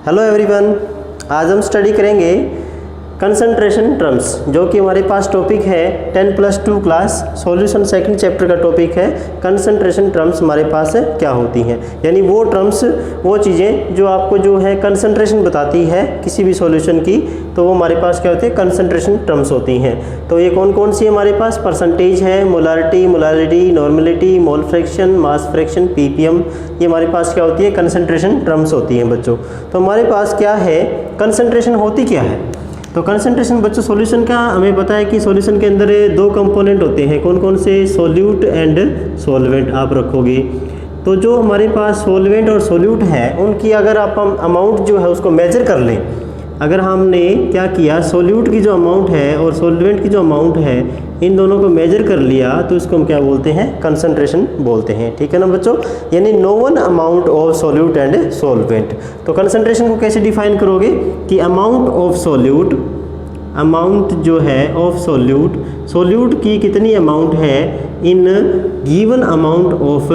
Hello everyone, आज हम study करेंगे कंसंट्रेशन टर्म्स, जो कि हमारे पास टॉपिक है 10+2 क्लास सॉल्यूशन सेकंड चैप्टर का टॉपिक है। कंसंट्रेशन टर्म्स हमारे पास क्या होती हैं, यानी वो टर्म्स, वो चीज़ें जो आपको जो है कंसंट्रेशन बताती है किसी भी सॉल्यूशन की, तो वो हमारे पास क्या होती है, कंसंट्रेशन टर्म्स होती हैं। तो ये कौन कौन सी हमारे पास, परसेंटेज है, molarity, molarity, normality, mole fraction, mass fraction, PPM, ये हमारे पास क्या होती है, कंसंट्रेशन टर्म्स होती हैं बच्चों। तो हमारे पास क्या है, कंसंट्रेशन होती क्या है। तो कंसंट्रेशन बच्चों सॉल्यूशन का हमें पता है कि सॉल्यूशन के अंदर दो कंपोनेंट होते हैं, कौन कौन से, सोल्यूट एंड सॉल्वेंट आप रखोगे। तो जो हमारे पास सॉल्वेंट और सोल्यूट है, उनकी अगर आप अमाउंट जो है उसको मेजर कर लें, अगर हमने क्या किया, सोल्यूट की जो अमाउंट है और सॉल्वेंट की जो अमाउंट है, इन दोनों को मेजर कर लिया, तो इसको हम क्या बोलते हैं, कंसंट्रेशन बोलते हैं। ठीक है ना बच्चों, यानी known amount of solute and solvent. तो कंसंट्रेशन को कैसे डिफाइन करोगे कि अमाउंट ऑफ सोल्यूट, अमाउंट जो है ऑफ सोल्यूट, सोल्यूट की कितनी अमाउंट है इन गिवन अमाउंट ऑफ,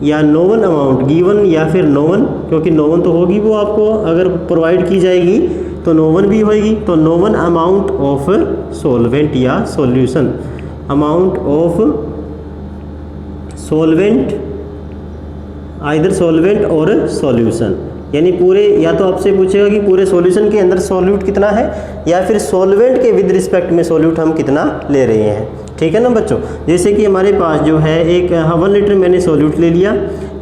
या नोवन अमाउंट, गिवन या फिर नोवन, क्योंकि नोवन तो होगी वो आपको अगर प्रोवाइड की जाएगी तो नोवन भी होगी। तो नोवन अमाउंट ऑफ सॉल्वेंट या solution, amount of solvent, either solvent और सॉल्यूशन, यानी पूरे, या तो आपसे पूछेगा कि पूरे सॉल्यूशन के अंदर सॉल्यूट कितना है, या फिर सॉल्वेंट के विद रिस्पेक्ट में सॉल्यूट हम कितना ले रहे हैं। ठीक है ना बच्चों, जैसे कि हमारे पास जो है एक 1 लीटर मैंने सॉल्यूट ले लिया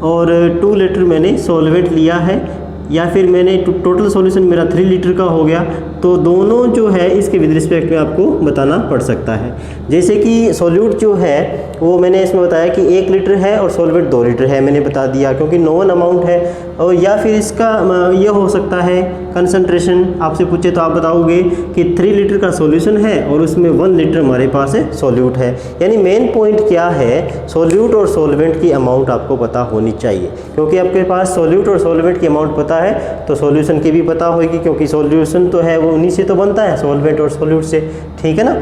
और 2 लीटर मैंने सॉल्वेंट लिया है, या फिर मैंने टोटल सॉल्यूशन मेरा 3 लीटर का हो गया, तो दोनों जो है इसके विद रिस्पेक्ट में आपको बताना पड़ सकता है। जैसे कि सॉल्यूट जो है वो मैंने इसमें बताया कि 1 लीटर है और सॉल्वेंट 2 लीटर है, मैंने बता दिया क्योंकि नोवन अमाउंट है। और या फिर इसका ये हो सकता है कंसंट्रेशन, आपसे पूछे तो आप बताओगे कि 3 लीटर का सॉल्यूशन है और उसमें 1 लीटर हमारे पास सॉल्यूट है। यानी मेन पॉइंट क्या है, सॉल्यूट और सॉल्वेंट की अमाउंट आपको पता होनी चाहिए, क्योंकि आपके पास सॉल्यूट और सॉल्वेंट की अमाउंट पता है तो सॉल्यूशन की भी पता होगी, क्योंकि सॉल्यूशन तो है वो उन्हीं से तो बनता है, सॉल्वेंट और सॉल्यूट से। ठीक है ना,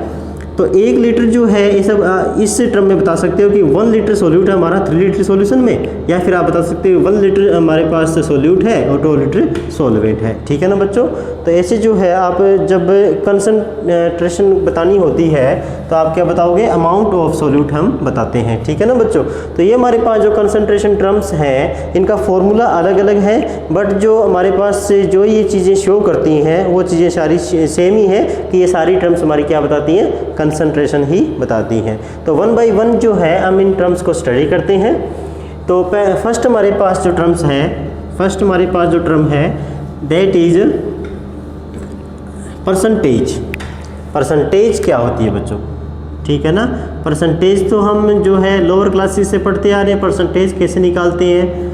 तो 1 लीटर जो है ये सब इस टर्म में बता सकते हो कि 1 लीटर सॉल्यूट है हमारा 3 लीटर सॉल्यूशन में, या फिर आप बता सकते हो 1 लीटर हमारे पास सॉल्यूट है और 2 लीटर सॉल्वेंट है। ठीक है ना बच्चों, तो ऐसे जो है आप जब कंसंट्रेशन बतानी होती है तो आप क्या बताओगे, अमाउंट ऑफ सॉल्यूट हम बताते हैं। ठीक है ना बच्चों, तो ये हमारे पास जो कंसंट्रेशन टर्म्स हैं इनका फॉर्मूला अलग अलग है, बट जो हमारे पास जो ये चीज़ें शो करती हैं वो चीज़ें सारी सेम ही है कि ये सारी टर्म्स हमारी क्या बताती हैं, कंसंट्रेशन ही बताती हैं। तो 1 बाय 1 जो है हम इन टर्म्स को स्टडी करते हैं। तो फर्स्ट हमारे पास जो टर्म्स है, फर्स्ट हमारे पास जो टर्म है दैट इज परसेंटेज। परसेंटेज क्या होती है बच्चों, ठीक है ना, परसेंटेज तो हम जो है लोअर क्लासेस से पढ़ते आ रहे हैं, परसेंटेज कैसे निकालते हैं।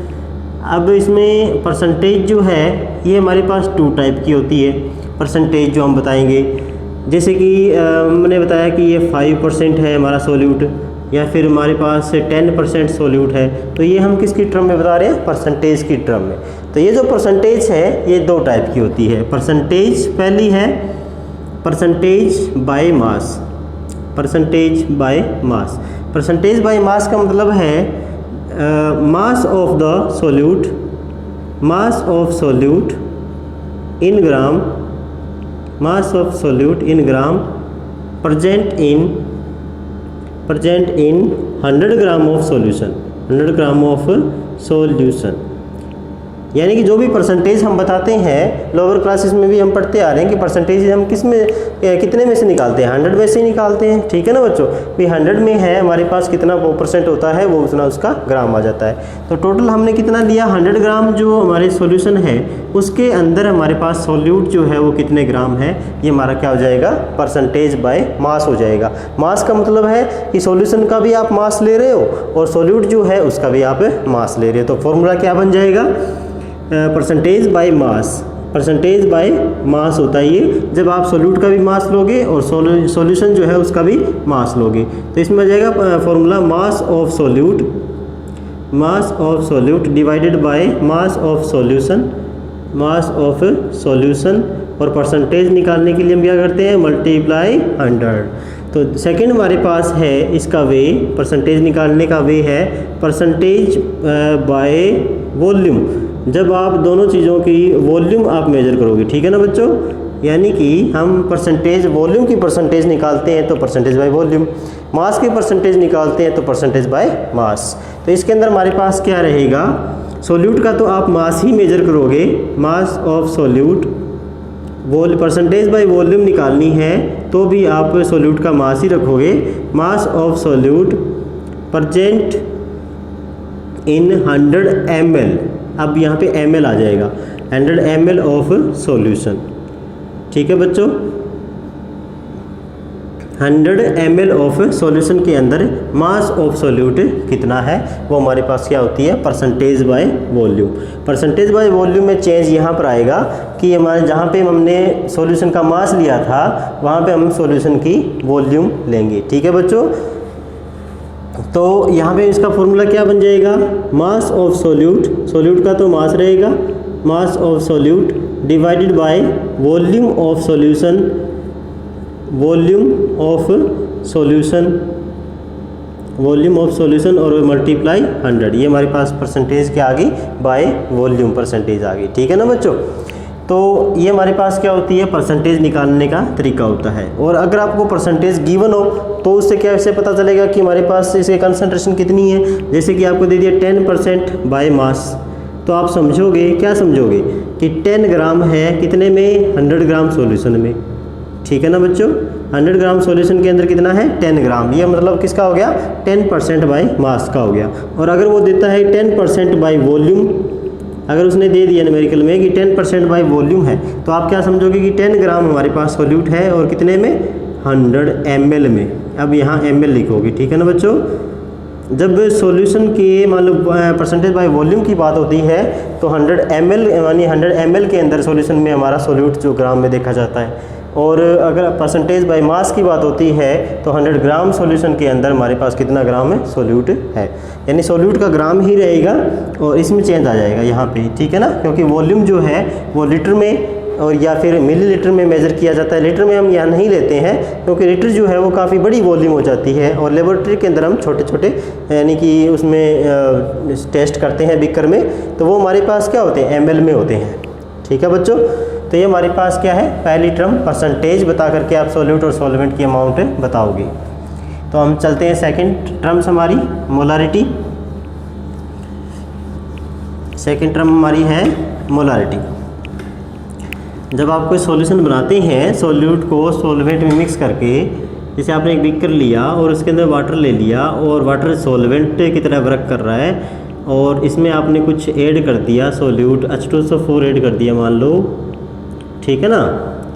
अब इसमें परसेंटेज जो है ये हमारे पास 2 टाइप की होती है परसेंटेज जो हम बताएंगे। जैसे कि मैंने बताया कि ये 5% है हमारा सॉल्यूट, या फिर हमारे पास 10% सॉल्यूट है, तो ये हम किसकी टर्म में बता रहे हैं, परसेंटेज की टर्म में। तो ये जो परसेंटेज है ये 2 टाइप की होती है। परसेंटेज पहली है percentage by mass, percentage by mass. Percentage by mass का मतलब है mass of the solute, mass of solute in gram, mass of solute in gram present in 100 gram of solution, 100 gram of solution. यानी कि जो भी percentage हम बताते हैं लोअर क्लासेस में भी हम पढ़ते आ रहे हैं कि परसेंटेज हम किस में, कितने में से निकालते हैं, 100 में से ही निकालते हैं। ठीक है ना बच्चों, भी 100 में है हमारे पास कितना % होता है वो उतना उसका ग्राम आ जाता है। तो टोटल हमने कितना लिया, 100 ग्राम जो हमारे सॉल्यूशन है उसके अंदर हमारे पास सॉल्यूट जो है वो कितने ग्राम है, ये हमारा क्या हो जाएगा, परसेंटेज बाय मास हो जाएगा। मास का मतलब है कि सॉल्यूशन का भी आप मास ले रहे हो और सॉल्यूट जो है उसका भी आप मास ले रहे हो। तो फॉर्मूला क्या बन जाएगा, percentage by mass, percentage by mass होता है ये, जब आप सॉल्यूट का भी मास लोगे और सॉल्यूशन जो है उसका भी मास लोगे। तो इसमें आ जाएगा formula mass of solute, mass of solute divided by mass of solution, mass of solution. और परसेंटेज निकालने के लिए हम क्या करते हैं, मल्टीप्लाई 100। तो सेकंड हमारे पास है इसका वे, परसेंटेज निकालने का वे है परसेंटेज बाय वॉल्यूम। जब आप दोनों चीज़ों की वॉल्यूम आप मेजर करोगे, ठीक है ना बच्चों। यानी कि हम परसेंटेज वॉल्यूम की परसेंटेज निकालते हैं तो परसेंटेज बाय वॉल्यूम, मास की परसेंटेज निकालते हैं तो परसेंटेज बाय मास। तो इसके अंदर हमारे पास क्या रहेगा, सॉल्यूट का तो आप मास ही मेजर करोगे, mass of solute. Percentage by volume निकालनी है तो भी आप सॉल्यूट का मास ही रखोगे, mass of solute present in 100 ml। अब यहाँ पे ml आ जाएगा, 100 ml ऑफ सॉल्यूशन, ठीक है बच्चों। 100 ml ऑफ सॉल्यूशन के अंदर मास ऑफ सॉल्यूट कितना है, वो हमारे पास क्या होती है, percentage by volume. Percentage by volume में चेंज यहाँ पर आएगा कि हमारे जहाँ पे हमने सॉल्यूशन का मास लिया था वहाँ पे हम सॉल्यूशन की वॉल्यूम लेंगे, ठीक है बच्चों। तो यहाँ पे इसका फॉर्मूला क्या बन जाएगा, मास ऑफ सॉल्यूट, सॉल्यूट का तो मास रहेगा, mass of solute divided by volume of solution, volume of solution, volume of solution और मल्टीप्लाई 100। ये हमारे पास परसेंटेज क्या आ गई, बाय वॉल्यूम परसेंटेज आ गई, ठीक है ना बच्चों। तो ये हमारे पास क्या होती है, परसेंटेज निकालने का तरीका होता है। और अगर आपको परसेंटेज गिवन हो तो उससे क्या ऐसे पता चलेगा कि हमारे पास इसके कंसंट्रेशन कितनी है। जैसे कि आपको दे दिया 10% बाय मास, तो आप समझोगे, क्या समझोगे कि 10 ग्राम है कितने में, 100 ग्राम सॉल्यूशन में, ठीक है ना बच्चों। 100 ग्राम सॉल्यूशन के अंदर कितना है, 10 ग्राम। ये मतलब किसका हो गया, 10% बाय मास का हो गया। और अगर वो देता है 10% बाय वॉल्यूम, अगर उसने दे दिया न्यूमेरिकल में कि 10% बाय वॉल्यूम है, तो आप क्या समझोगे कि 10 ग्राम हमारे पास सॉल्यूट है और कितने में, 100 ml में। अब यहाँ ml लिखोगे, ठीक है ना बच्चों। जब सॉल्यूशन के मान लो परसेंटेज बाय वॉल्यूम की बात होती है तो 100 ml यानी 100 ml के अंदर सॉल्यूशन में हमारा सॉल्यूट जो ग्राम में देखा जाता है। और अगर परसेंटेज बाय मास की बात होती है तो 100 ग्राम सॉल्यूशन के अंदर हमारे पास कितना ग्राम है, सॉल्यूट है। यानी सॉल्यूट का ग्राम ही रहेगा और इसमें चेंज आ जाएगा यहाँ पे, ठीक है ना। क्योंकि वॉल्यूम जो है वो लीटर में और या फिर मिलीलीटर में मेज़र किया जाता है। लीटर में हम यहाँ नहीं लेते हैं क्योंकि लीटर जो है वो काफ़ी बड़ी वॉल्यूम हो जाती है और लेबोरेटरी के अंदर हम छोटे छोटे यानी कि उसमें टेस्ट करते हैं बीकर में, तो वो हमारे पास क्या होते हैं, ml में होते हैं, ठीक है बच्चों। तो ये हमारे पास क्या है, पहली टर्म परसेंटेज बता करके आप सॉल्यूट और सॉल्वेंट की अमाउंट बताओगे। तो हम चलते हैं सेकंड टर्म्स हमारी, मोलारिटी। सेकंड टर्म हमारी है मोलारिटी। जब आप कोई सॉल्यूशन बनाते हैं, सॉल्यूट को सॉल्वेंट में मिक्स करके, जैसे आपने एक बीकर लिया और उसके अंदर वाटर ले लिया और वाटर सॉल्वेंट की तरह वर्क कर रहा है और इसमें आपने कुछ ऐड कर दिया, सॉल्यूट H2SO4 ऐड कर दिया मान लो, ठीक है ना।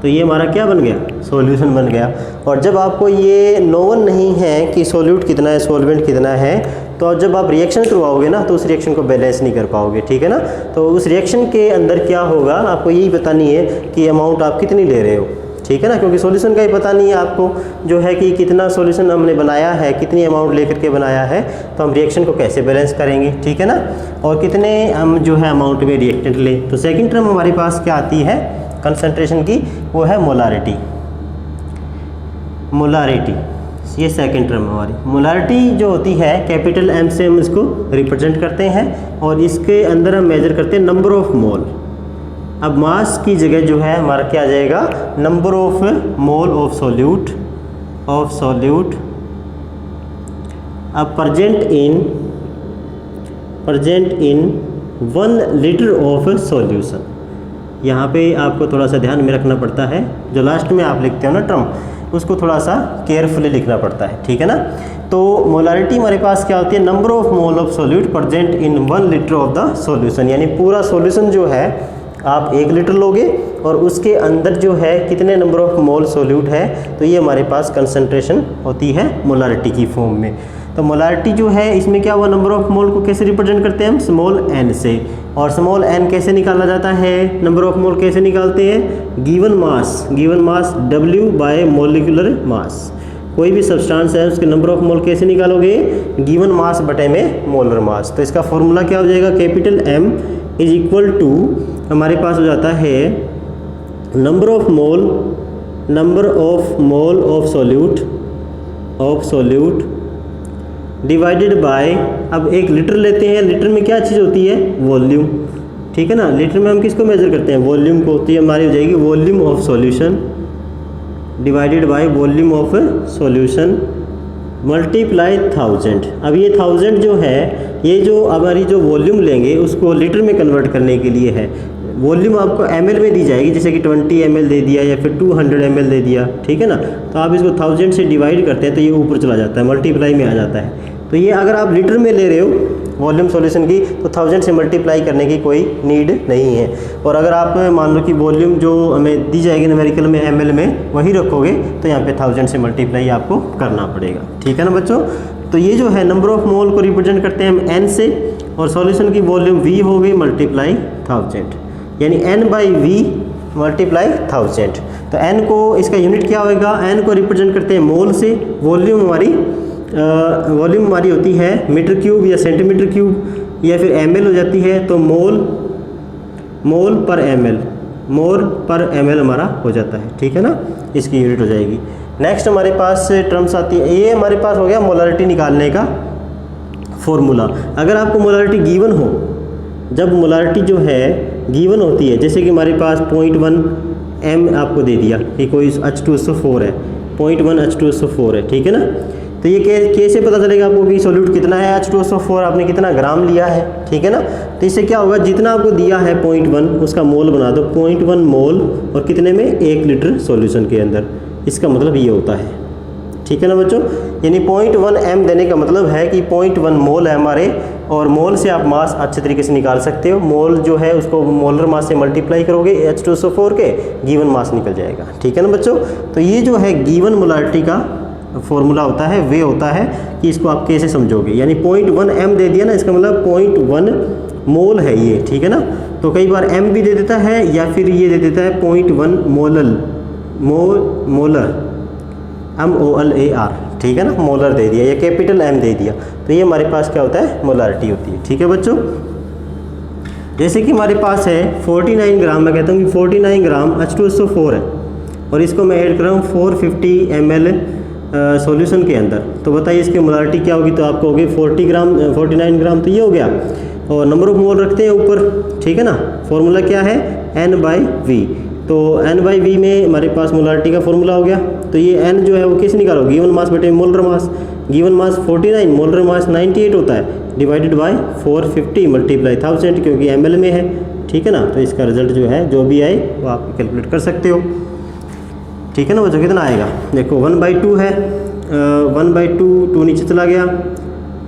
तो ये हमारा क्या बन गया, सॉल्यूशन बन गया। और जब आपको ये नोवन नहीं है कि सॉल्यूट कितना है, सॉल्वेंट कितना है, तो जब आप रिएक्शन करवाओगे ना तो उस रिएक्शन को बैलेंस नहीं कर पाओगे, ठीक है ना। तो उस रिएक्शन के अंदर क्या होगा, आपको यही पता नहीं है कि अमाउंट आप कितनी ले रहे हो, ठीक है ना। क्योंकि सॉल्यूशन का ही पता नहीं है आपको जो है कि कितना सॉल्यूशन हमने बनाया है, कितनी अमाउंट लेकर के बनाया है, तो हम रिएक्शन को कैसे बैलेंस करेंगे, ठीक है ना। और कितने हम जो है अमाउंट में रिएक्टेंट लें। तो सेकेंड टर्म हमारे पास क्या आती है कंसंट्रेशन की, वो है मोलारिटी। मोलारिटी ये सेकंड टर्म हमारी। मोलारिटी जो होती है कैपिटल M से हम इसको रिप्रेजेंट करते हैं और इसके अंदर हम मेजर करते हैं नंबर ऑफ मोल। अब मास की जगह जो है हमारा क्या आ जाएगा, number of mole of solute, अब present in 1 litre of solution. यहाँ पे आपको थोड़ा सा ध्यान में रखना पड़ता है, जो लास्ट में आप लिखते हो ना टर्म, उसको थोड़ा सा केयरफुली लिखना पड़ता है, ठीक है ना। तो मोलारिटी हमारे पास क्या होती है, number of mole of solute present in 1 litre of the solution. यानी पूरा सॉल्यूशन जो है आप 1 लीटर लोगे और उसके अंदर जो है कितने नंबर ऑफ मोल सॉल्यूट है, तो ये हमारे पास कंसंट्रेशन होती है मोलारिटी की फॉर्म में। तो मोलारिटी जो है इसमें क्या हुआ, नंबर ऑफ मोल को कैसे रिप्रेजेंट करते हैं हम, स्मॉल n से। और स्मॉल n कैसे निकाला जाता है, नंबर ऑफ मोल कैसे निकालते हैं, given mass W bye molecular mass. कोई भी सब्सटेंस है उसके नंबर ऑफ मोल कैसे निकालोगे, गिवन मास बटे में मोलर मास। तो इसका फॉर्मूला क्या हो जाएगा, capital M is equal to हमारे पास हो जाता है number of mole of solute divided by, अब 1 लीटर लेते हैं, लीटर में क्या चीज़ होती है, वॉल्यूम, ठीक है ना। लीटर में हम किसको मेजर करते हैं, वॉल्यूम को, तो ये हमारी हो जाएगी volume of solution divided by volume of solution multiply 1000। अब ये 1000 जो है, ये जो हमारी जो वॉल्यूम लेंगे उसको लीटर में कन्वर्ट करने के लिए है। वॉल्यूम आपको ml में दी जाएगी, जैसे कि 20 ml दे दिया या फिर 200 ml दे दिया, ठीक है ना। तो आप इसको 1000 से डिवाइड करते हैं तो ये ऊपर चला जाता है, मल्टीप्लाई में आ जाता है। तो ये अगर आप लीटर में ले रहे हो वॉल्यूम सॉल्यूशन की, तो 1000 से मल्टीप्लाई करने की कोई नीड नहीं है। और अगर आप मान लो कि वॉल्यूम जो हमें दी जाएगी न्यूमेरिकल में ml में वही रखोगे, तो यहाँ पे 1000 से मल्टीप्लाई आपको करना पड़ेगा, ठीक है ना बच्चों। तो ये जो है नंबर ऑफ मोल को रिप्रेजेंट करते हैं हम n से, और सॉल्यूशन की वॉल्यूम v हो गई मल्टीप्लाई 1000, यानी n/v मल्टीप्लाई 1000। तो n को, इसका यूनिट क्या होगा, n को रिप्रेजेंट करते हैं मोल से, वॉल्यूम हमारी होती है मीटर क्यूब या सेंटीमीटर क्यूब या फिर ml हो जाती है, तो मोल पर ml हमारा हो जाता है, ठीक है ना, इसकी यूनिट हो जाएगी। नेक्स्ट हमारे पास टर्म्स आती है, ये हमारे पास हो गया मोलारिटी निकालने का फॉर्मूला। अगर आपको मोलारिटी गिवन हो, जब मोलारिटी जो है गिवन होती है, जैसे कि हमारे पास 0.1 m आपको दे दिया कि कोई H2SO4 है, 0.1 H2SO4 है, ठीक है ना। तो ये कैसे पता चलेगा आपको कि सॉल्यूट कितना है, H2SO4 आपने कितना ग्राम लिया है, ठीक है ना। तो इससे क्या होगा, जितना आपको दिया है 0.1 उसका मोल बना दो, 0.1 मोल और कितने में, 1 लीटर सॉल्यूशन के अंदर। इसका मतलब ये होता है, ठीक है ना बच्चों। यानी 0.1 m देने का मतलब है कि 0.1 मोल है हमारे, और मोल से आप मास अच्छे तरीके से निकाल सकते हो। मोल जो है उसको मोलर मास से मल्टीप्लाई करोगे H2SO4 के, गिवन मास निकल जाएगा, ठीक है ना बच्चों। तो ये जो है गिवन मोलारिटी का फॉर्मूला होता है, वे होता है कि इसको आप कैसे समझोगे। यानी 0.1 m दे दिया ना, इसका मतलब 0.1 मोल है ये, ठीक है ना। तो कई बार m भी दे देता है या फिर ये दे देता है 0.1 मोलर MOLAR, ठीक है ना, मोलर दे दिया या कैपिटल M दे दिया, तो ये हमारे पास क्या होता है, मोलारिटी होती है, ठीक है बच्चों। जैसे कि हमारे पास है 49 ग्राम, मैं कहता हूँ कि 49 ग्राम H2SO4 है और इसको मैं ऐड कर रहा हूँ 450 ml सॉल्यूशन के अंदर, तो बताइए इसकी मोलारिटी क्या होगी। तो आपको होगी 49 ग्राम, तो ये हो गया, और नंबर ऑफ मोल रखते हैं ऊपर, ठीक है ना। फॉर्मूला क्या है, n/v, तो n/v में हमारे पास मोलारिटी का फॉर्मूला हो गया। तो ये n जो है वो कैसे निकालो, गिवन मास बटे molar mass, given mass 49, molar mass 98 होता है, डिवाइडेड बाय 450 मल्टीप्लाई 1000, क्योंकि ml में है, ठीक है ना। तो इसका रिजल्ट जो है जो भी आए वो आप कैलकुलेट कर सकते हो, ठीक है ना बच्चों। कितना आएगा, देखो 1/2 है, 1/2 2 नीचे चला गया,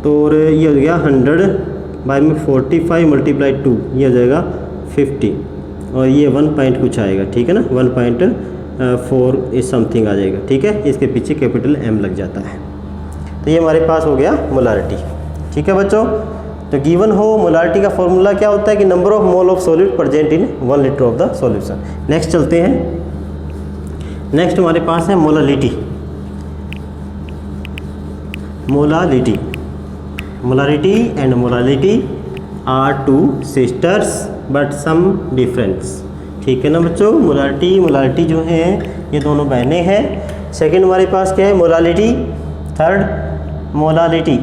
तो ये हो गया 100 बाय में 45 मल्टीप्लाई 2, ये हो जाएगा 50, और ये 1 पॉइंट कुछ आएगा, ठीक है ना, 1.4 इस समथिंग आ जाएगा, ठीक है। इसके पीछे कैपिटल M लग जाता है। तो ये हमारे पास हो गया मोलारिटी, ठीक है बच्चों। तो गिवन हो मोलारिटी का फॉर्मूला क्या होता है कि number of mole of solute present in 1 litre of the solution. Next चलते हैं, नेक्स्ट हमारे पास है molality. Molarity and molality are two sisters but some difference, ठीक है ना बच्चों। मोलारिटी जो है ये दोनों बहनें हैं। सेकंड हमारे पास क्या है, मोलालिटी। थर्ड मोलालिटी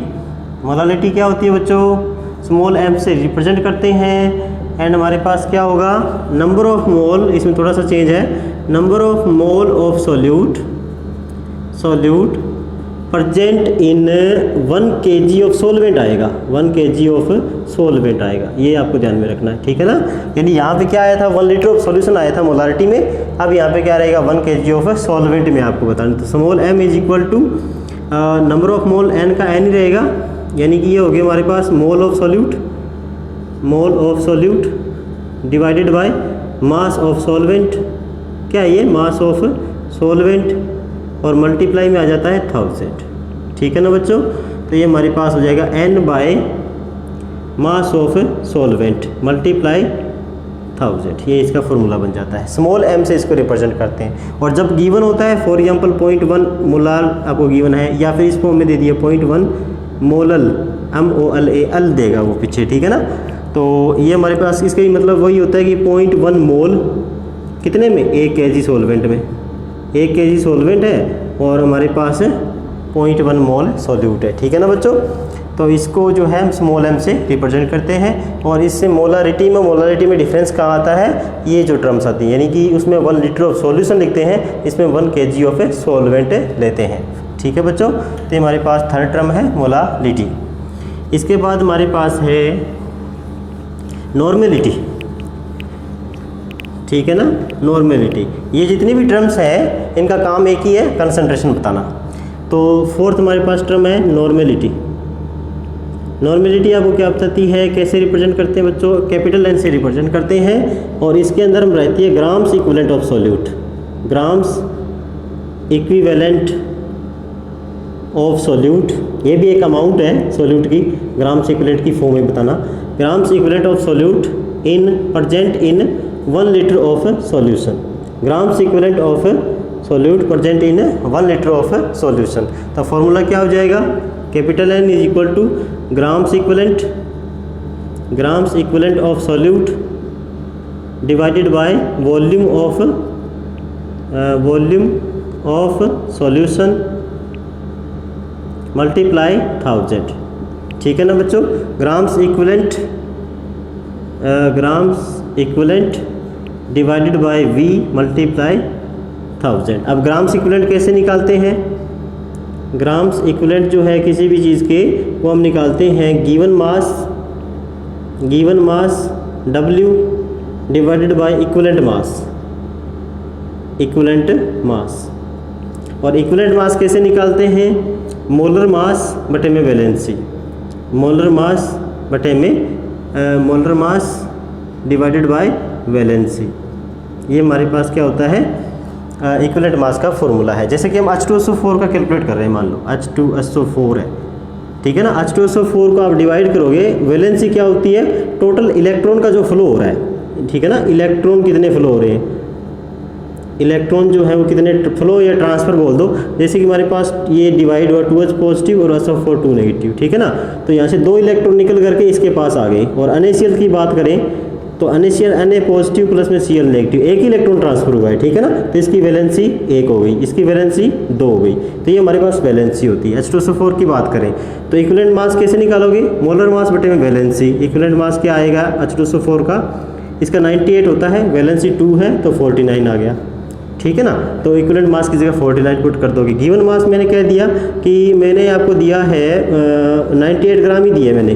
क्या होती है बच्चों, स्मॉल m से रिप्रेजेंट करते हैं। एंड हमारे पास क्या होगा, नंबर ऑफ मोल, इसमें थोड़ा सा चेंज है, number of mole of solute present in 1 kg of solvent आएगा, 1 kg ऑफ सॉल्वेंट आएगा, ये आपको ध्यान में रखना है, ठीक है ना। यानी यहाँ पे क्या आया था, 1 लीटर ऑफ सॉल्यूशन आया था मोलारिटी में, अब यहाँ पे क्या रहेगा 1 kg ऑफ सॉल्वेंट में आपको बताना। तो small m is equal to number of mole n का n ही रहेगा, यानी कि ये हो गया हमारे पास mole of solute divided by mass of solvent, क्या है ये, मास ऑफ सॉल्वेंट, और मल्टीप्लाई में आ जाता है 1000, ठीक है ना बच्चों। तो ये हमारे पास हो जाएगा n bye mass of solvent multiply 1000, ये इसका फॉर्मूला बन जाता है। स्मॉल m से इसको रिप्रेजेंट करते हैं। और जब गिवन होता है, फॉर एग्जांपल 0.1 मोलार आपको गिवन है, या फिर इस फॉर्म में दे दिया 0.1 मोलल, MOLAL देगा वो पीछे, ठीक है ना। तो ये हमारे पास इसका ही मतलब वही होता है कि 0.1 मोल कितने में, 1 kg सॉल्वेंट में, 1 kg सॉल्वेंट है और हमारे पास 0.1 मोल सॉल्यूट है, ठीक है ना बच्चों। तो इसको जो है हम स्मॉल m से रिप्रेजेंट करते हैं। और इससे मोलारिटी में डिफरेंस कहाँ आता है, ये जो टर्म्स आती हैं, यानी कि उसमें 1 लीटर ऑफ सॉल्यूशन लिखते हैं, इसमें 1 kg ऑफ ए सॉल्वेंट लेते हैं। ठीक है बच्चों, तो हमारे पास थर्ड टर्म है मोलालिटी। इसके बाद हमारे पास है नॉर्मेलिटी। ठीक है ना, नॉर्मेलिटी। ये जितनी भी टर्म्स हैं इनका काम एक ही है, कंसंट्रेशन बताना। तो फोर्थ हमारे पास टर्म है नॉर्मेलिटी। नॉर्मेलिटी आपको क्या बताती है, कैसे रिप्रेजेंट करते हैं बच्चों, कैपिटल एन से रिप्रेजेंट करते हैं। और इसके अंदर हम रहती है grams equivalent of solute, grams equivalent of solute. ये भी एक अमाउंट है सॉल्यूट की, ग्राम्स इक्विवेलेंट की फॉर्म में बताना। Grams equivalent of solute in present in 1 litre of solution, grams equivalent of solute present in 1 litre of solution. तो formula क्या हो जाएगा, capital N is equal to grams equivalent of solute divided by volume of solution multiply 1000। ठीक है ना बच्चों, grams equivalent divided by V multiply 1000। अब grams equivalent कैसे निकालते हैं, ग्राम्स इक्विवेलेंट जो है किसी भी चीज़ के वो हम निकालते हैं given mass W divided by equivalent mass. और इक्विवेलेंट मास कैसे निकालते हैं, मोलर मास बटे में valency, molar mass divided bye valency. ये हमारे पास क्या होता है, इक्विवेलेंट मास का फॉर्मूला है। जैसे कि हम H2SO4 का कैलकुलेट कर रहे हैं, मान लो H2SO4 है, ठीक है ना। H2SO4 को आप डिवाइड करोगे, वैलेंसी क्या होती है, टोटल इलेक्ट्रॉन का जो फ्लो हो रहा है। ठीक है ना, इलेक्ट्रॉन कितने फ्लो हो रहे हैं, इलेक्ट्रॉन जो है वो कितने फ्लो या ट्रांसफ़र बोल दो। जैसे कि हमारे पास ये डिवाइड हुआ 2H पॉजिटिव और SO4 2 नेगेटिव। ठीक है ना, तो यहाँ से 2 इलेक्ट्रॉन निकल करके इसके पास आ गए। और NaCl की बात करें तो NaCl Na पॉजिटिव प्लस में Cl नेगेटिव, एक ही इलेक्ट्रॉन ट्रांसफर हुआ है। ठीक है ना, तो इसकी वैलेंसी 1 हो गई, इसकी वैलेंसी 2 हो गई। तो ये हमारे पास वैलेंसी होती है। H2SO4 की बात करें तो इक्विवेलेंट मास कैसे निकालोगे, मोलर मास बटे में वैलेंसी। इक्विवेलेंट मास क्या आएगा H2SO4 का, इसका 98 होता है, वैलेंसी 2 है तो 49 आ गया। ठीक है ना, तो इक्विवेलेंट मास की जगह 49 पुट कर दोगे। गिवन मास मैंने क्या दिया कि मैंने आपको दिया है 98 ग्राम ही दिया है मैंने,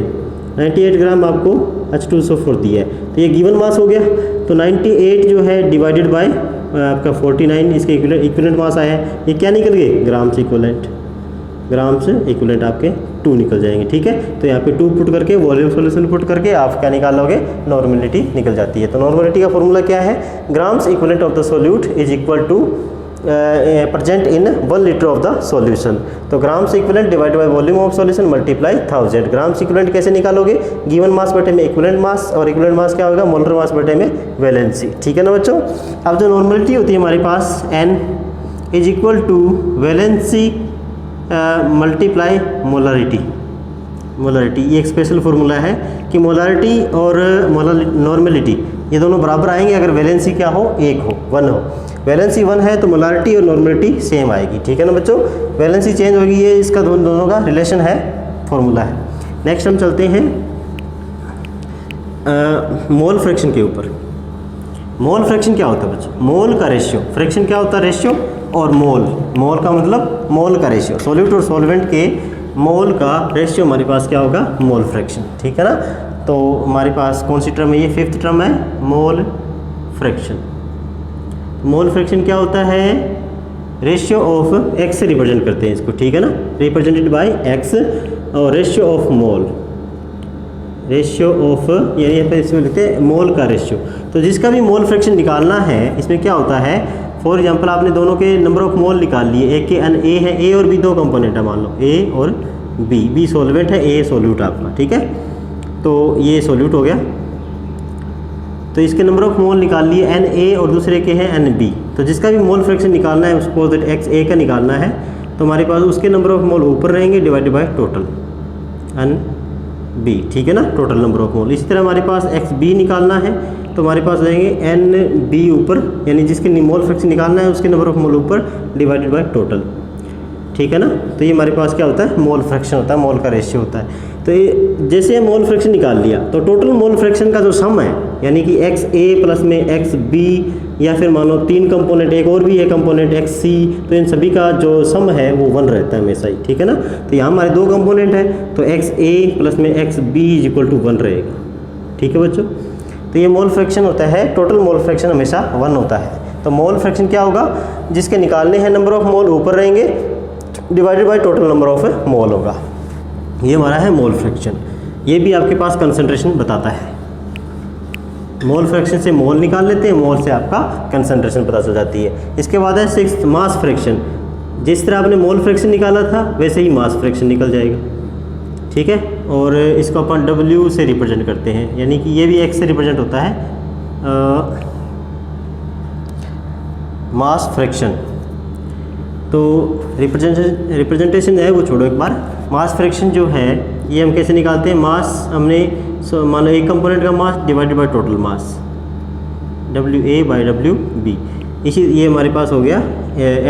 98 ग्राम आपको H2SO4 दिया है, तो ये गिवन मास हो गया। तो 98 जो है डिवाइडेड बाय आपका 49 इसके इक्विवेलेंट मास आया है। ये क्या निकल गए, ग्राम्स इक्विवेलेंट आपके 2 निकल जाएंगे। ठीक है, तो यहाँ पे 2 पुट करके वॉल्यूम सॉल्यूशन पुट करके आप क्या निकालोगे, नॉर्मेलिटी निकल जाती है। तो नॉर्मेलिटी का फॉर्मूला क्या है, grams equivalent of the solute is equal to present in 1 litre of the solution. तो grams equivalent divide by volume of solution multiply 1000। Grams equivalent कैसे निकालोगे, गिवन मास बटे में इक्विवेलेंट मास, और इक्विवेलेंट मास क्या होगा, मोलर मास बटे में वैलेंसी। ठीक है ना बच्चों। अब जो नॉर्मेलिटी होती है हमारे पास N is equal to valency multiply molarity. ये एक स्पेशल फार्मूला है कि मोलारिटी और नॉर्मेलिटी ये दोनों बराबर आएंगे अगर वैलेंसी क्या हो, 1 हो, 1 हो। वैलेंसी 1 है तो मोलारिटी और नॉर्मेलिटी सेम आएगी। ठीक है ना बच्चों, वैलेंसी चेंज होगी, ये इसका दोनों का रिलेशन है, फॉर्मूला है। नेक्स्ट हम चलते हैं मोल फ्रैक्शन के ऊपर। मोल फ्रैक्शन क्या होता है बच्चों, मोल का रेशियो, फ्रैक्शन क्या होता है, रेशियो, और मोल का मतलब मोल का रेशियो, सॉल्यूट और सॉल्वेंट के मोल का रेशियो हमारे पास क्या होगा, मोल फ्रैक्शन। ठीक है ना, तो हमारे पास कौन सी टर्म है, ये 5th टर्म है, मोल फ्रैक्शन। मोल फ्रैक्शन क्या होता है, रेशियो ऑफ एक्स से रिप्रेजेंट करते हैं इसको। ठीक है ना, रिप्रेजेंटेड बाय एक्स, और ratio of mole, ratio of यानी इसमें लिखते हैं मोल का रेशियो। तो जिसका भी मोल फ्रैक्शन निकालना है, इसमें क्या होता है, फॉर एग्जांपल आपने दोनों के नंबर ऑफ मोल निकाल लिए, एक के एन ए है, ए और बी 2 कंपोनेंट है, मान लो ए और बी सॉल्वेंट है, ए सॉल्यूट आपका। ठीक है, तो ये सॉल्यूट हो गया। तो इसके नंबर ऑफ मोल निकाल लिए, एन ए और दूसरे के हैं एन बी। तो जिसका भी मोल फ्रैक्शन निकालना है, सपोज दैट एक्स ए का निकालना है, तो हमारे पास उसके नंबर ऑफ मोल ऊपर रहेंगे divided by total N B. ठीक है ना, टोटल नंबर ऑफ मोल। इसी तरह हमारे पास एक्स बी निकालना है, तो हमारे पास रहेंगे एन बी ऊपर, यानी जिसके मोल फ्रैक्शन निकालना है उसके नंबर ऑफ मोल ऊपर डिवाइडेड बाय टोटल। ठीक है ना। तो ये हमारे पास क्या होता है, मोल फ्रैक्शन होता है, मोल का रेशियो होता है। तो ये जैसे मोल फ्रैक्शन निकाल लिया तो टोटल मोल फ्रैक्शन का जो सम है, यानी कि XA प्लस में XB, या फिर मान लो 3 कंपोनेंट, एक और भी है कंपोनेंट XC, तो इन सभी का जो सम है वो 1 रहता है हमेशा ही, ठीक है ना। तो यहाँ हमारे 2 कंपोनेंट है, तो XA प्लस में XB इक्वल टू 1 रहेगा, ठीक है बच्चों। तो ये मोल फ्रैक्शन होता है, टोटल मोल फ्रैक्शन हमेशा 1 होता है। तो मोल फ्रैक्शन क्या होगा, जिसके निकालने हैं नंबर ऑफ मोल ऊपर रहेंगे divided by total number of मोल होगा। ये हमारा है मोल फ्रैक्शन। ये भी आपके पास कंसंट्रेशन बताता है। मोल फ्रैक्शन से मोल निकाल लेते हैं, मोल से आपका कंसंट्रेशन पता चल जाती है। इसके बाद है 6th मास फ्रैक्शन। जिस तरह आपने मोल फ्रैक्शन निकाला था वैसे ही मास फ्रैक्शन निकल जाएगा, ठीक है। और इसको अपन W से रिप्रेजेंट करते हैं, यानी कि ये भी X से रिप्रेजेंट होता है मास फ्रैक्शन। तो रिप्रेजेंटेशन है वो छोड़ो एक बार। मास फ्रैक्शन जो है ये हम कैसे निकालते हैं, मास हमने मान लो एक कंपोनेंट का mass divided by total mass, WA by WB। इसी ये हमारे पास हो गया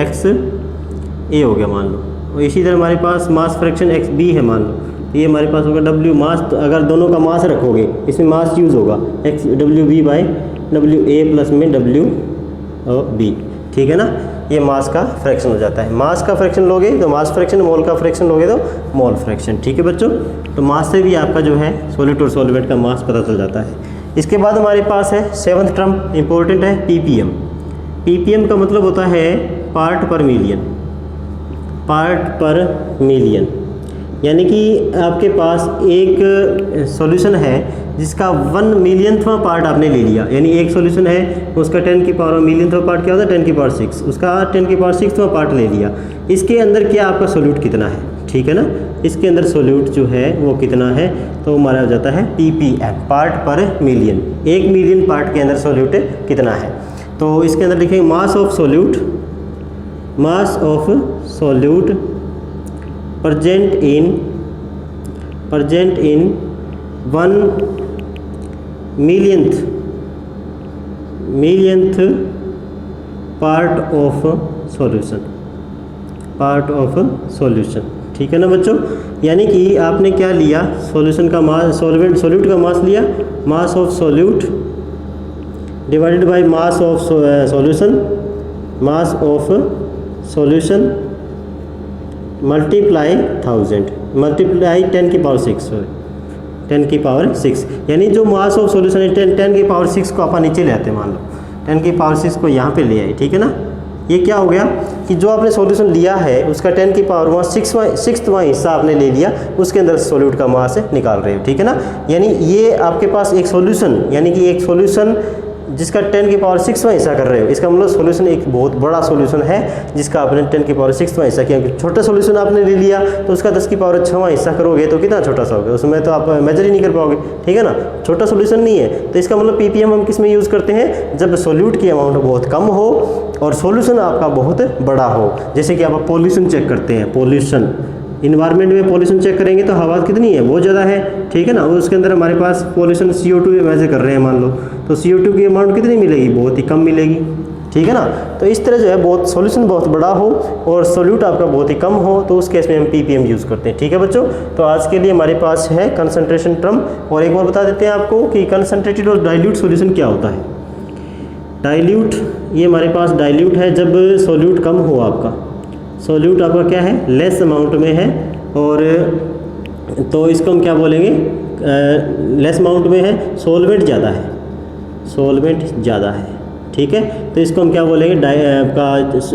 XA हो गया मान लो, और इसी तरह हमारे पास मास फ्रैक्शन XB है मान लो, तो ये हमारे पास होगा W मास। तो अगर दोनों का मास रखोगे इसमें मास यूज़ होगा WB बाय WA प्लस में WB, ठीक है ना। ये मास का फ्रैक्शन हो जाता है। मास का फ्रैक्शन लोगे तो मास फ्रैक्शन, मोल का फ्रैक्शन लोगे तो मोल फ्रैक्शन, ठीक है बच्चों। तो मास से भी आपका जो है सॉलिड और सॉल्वेंट का मास पता चल जाता है। इसके बाद हमारे पास है 7th टर्म, इंपॉर्टेंट है, PPM। PPM का मतलब होता है पार्ट पर मिलियन, पार्ट पर मिलियन। यानी कि आपके पास एक सॉल्यूशन है जिसका 1 मिलियनथवा पार्ट आपने ले लिया, यानी एक सॉल्यूशन है उसका 10 की पावर मिलियनथवा पार्ट क्या होता है 10 की पावर 6, उसका 10 की पावर 6वां पार्ट ले लिया। इसके अंदर क्या आपका सोल्यूट कितना है, ठीक है ना। इसके अंदर सोल्यूट जो है वो कितना है, तो हमारा हो जाता है PPM, पार्ट पर मिलियन। 1 मिलियन पार्ट के अंदर सोल्यूट कितना है, तो इसके अंदर लिखेंगे mass of solute, mass of solute present in 1 millionth part of solution, ठीक है ना बच्चों। यानी कि आपने क्या लिया, सॉल्यूशन का मास, सोल्यूट का मास लिया, mass of solute divided by mass of solution, mass of solution multiply 1000 multiply 10 की पावर 6, 10 की पावर 6, यानी जो मास ऑफ सॉल्यूशन है 10 की पावर 6 को अपन नीचे ले आते हैं, मान लो 10 की पावर 6 को यहाँ पे ले आए, ठीक है ना। ये क्या हो गया कि जो आपने सॉल्यूशन लिया है उसका 10 की पावर वहाँ 6वां हिस्सा आपने ले लिया, उसके अंदर सॉल्यूट का मास निकाल रहे हो, ठीक है ना। यानी ये आपके पास एक सॉल्यूशन, यानी कि एक सॉल्यूशन जिसका 10 की पावर 6वां हिस्सा कर रहे हो, इसका मतलब सॉल्यूशन एक बहुत बड़ा सॉल्यूशन है जिसका आपने 10 की पावर 6वां हिस्सा किया। छोटा सॉल्यूशन आपने ले लिया तो उसका 10 की पावर 6वां हिस्सा करोगे तो कितना छोटा सा होगा, उसमें तो आप मेजर ही नहीं कर पाओगे, ठीक है ना। छोटा सॉल्यूशन नहीं है, तो इसका मतलब PPM हम किस में यूज़ करते हैं, जब सॉल्यूट की अमाउंट बहुत कम हो और सॉल्यूशन आपका बहुत बड़ा हो। जैसे कि आप पॉल्यूशन चेक करते हैं, पॉल्यूशन इन्वायरमेंट में पॉल्यूशन चेक करेंगे तो हवा कितनी है, बहुत ज़्यादा है, ठीक है ना। और उसके अंदर हमारे पास पॉल्यूशन CO2 मेजर कर रहे हैं मान लो, तो CO2 की अमाउंट कितनी मिलेगी, बहुत ही कम मिलेगी, ठीक है ना। तो इस तरह जो है बहुत सॉल्यूशन बहुत बड़ा हो और सोल्यूट आपका बहुत ही कम हो, तो उस केस में हम PPM यूज़ करते हैं, ठीक है बच्चों। तो आज के लिए हमारे पास है कंसंट्रेशन टर्म। और एक बार बता देते हैं आपको कि कंसंट्रेटेड और डाइल्यूट सॉल्यूशन क्या होता है। डाइल्यूट, ये हमारे पास डाइल्यूट है जब सोल्यूट कम हो, आपका सोल्यूट आपका क्या है, लेस अमाउंट में है, और तो इसको हम क्या बोलेंगे, लेस अमाउंट में है, सोलवेंट ज़्यादा है, सोलवेंट ज़्यादा है, ठीक है। तो इसको हम क्या बोलेंगे,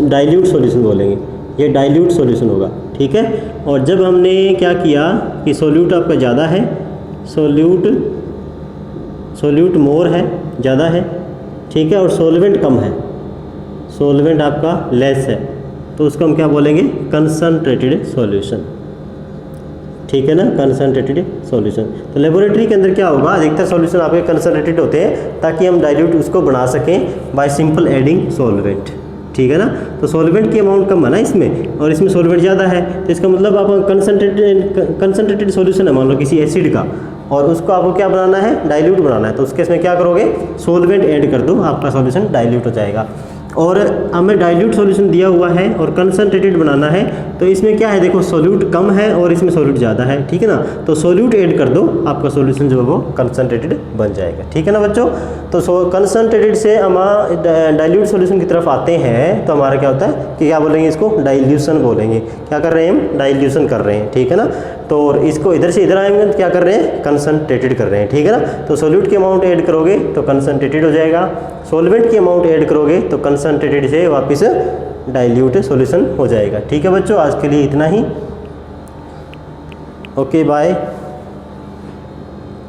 डाइल्यूट सॉल्यूशन बोलेंगे, ये डाइल्यूट सॉल्यूशन होगा, ठीक है। और जब हमने क्या किया कि सोल्यूट आपका ज़्यादा है, सोल्यूट मोर है, ज़्यादा है, ठीक है, और सोलवेंट कम है, सोलवेंट आपका लेस है, तो उसको हम क्या बोलेंगे, कंसंट्रेटेड सॉल्यूशन, ठीक है ना, कंसंट्रेटेड सॉल्यूशन। तो लेबोरेटरी के अंदर क्या होगा, अधिकतर सॉल्यूशन आपके कंसंट्रेटेड होते हैं ताकि हम डाइल्यूट उसको बना सकें बाय सिंपल एडिंग सॉल्वेंट, ठीक है ना। तो सॉल्वेंट की अमाउंट कम है ना इसमें, और इसमें सॉल्वेंट ज़्यादा है, तो इसका मतलब आप कंसंट्रेटेड सॉल्यूशन है मान लो किसी एसिड का, और उसको आपको क्या बनाना है, डाइल्यूट बनाना है, तो उसके इसमें क्या करोगे, सॉल्वेंट ऐड कर दो, आपका सॉल्यूशन डाइल्यूट हो जाएगा। और हमें डाइल्यूट सॉल्यूशन दिया हुआ है और कंसंट्रेटेड बनाना है, तो इसमें क्या है, देखो सोल्यूट कम है और इसमें सोल्यूट ज़्यादा है, ठीक है ना। तो सोल्यूट ऐड कर दो, आपका सॉल्यूशन जो है वो कंसनट्रेटेड बन जाएगा, ठीक है ना बच्चों। तो कंसनट्रेटेड से हम डाइल्यूट सॉल्यूशन की तरफ आते हैं, तो हमारा क्या होता है कि क्या बोलेंगे, इसको डाइल्यूशन बोलेंगे। क्या कर रहे हैं हम, डाइल्यूशन कर रहे हैं, ठीक है ना। तो इसको इधर से इधर आएंगे तो क्या कर रहे हैं, कंसनट्रेटेड कर रहे हैं, ठीक है ना। तो सोल्यूट की अमाउंट ऐड करोगे तो कंसनट्रेटेड हो जाएगा, सॉल्वेंट की अमाउंट ऐड करोगे तो कंसनट्रेटेड से वापस डाइल्यूट सॉल्यूशन हो जाएगा, ठीक है बच्चों। आज के लिए इतना ही, ओके बाय।